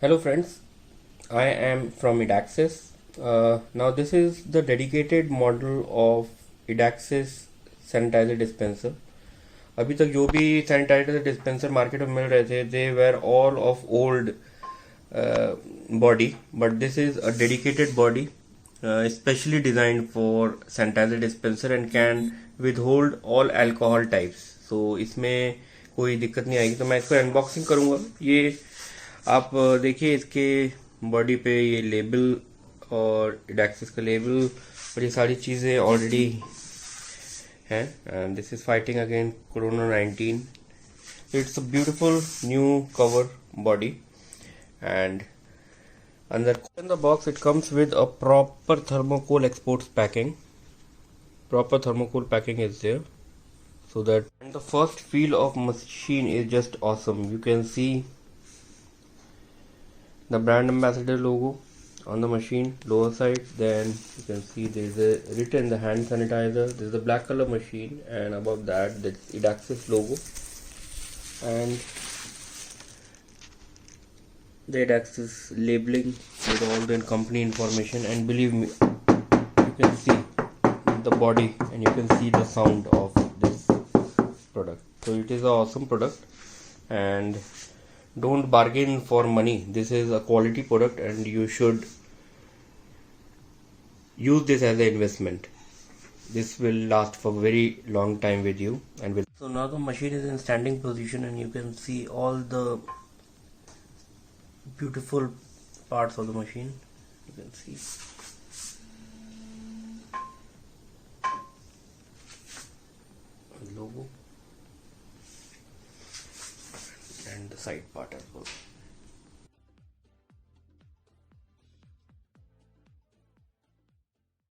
Hello friends, I am from Edaxis. Now this is the dedicated model of Edaxis sanitizer dispenser. अभी तक जो भी sanitizer dispenser market में मिल रहे थे they were all of old body, but this is a dedicated body specially designed for sanitizer dispenser and can withhold all alcohol types. So इसमें कोई दिक्कत नहीं आएगी. तो मैं इसको अनबॉक्सिंग करूँगा. ये आप देखिए इसके बॉडी पे ये लेबल और एडाक्सिस का लेबल और ये सारी चीज़ें ऑलरेडी हैं. And this is fighting again corona 19. It's a beautiful new cover body and अंदर in the box it comes with a proper thermocol exports packing. Proper thermocol packing is there, so that and the first feel of machine is just awesome. You can see the brand ambassador logo on the machine lower side. Then you can see there is a written the hand sanitizer. This is the black color machine, and above that the Edaxis logo and the Edaxis labeling with all the company information. And believe me, you can see the body and you can see the sound of this product. So it is an awesome product, and don't bargain for money. This is a quality product and you should use this as an investment. This will last for very long time with you and will. So now the machine is in standing position and you can see all the beautiful parts of the machine. You can see logo and the side part as well.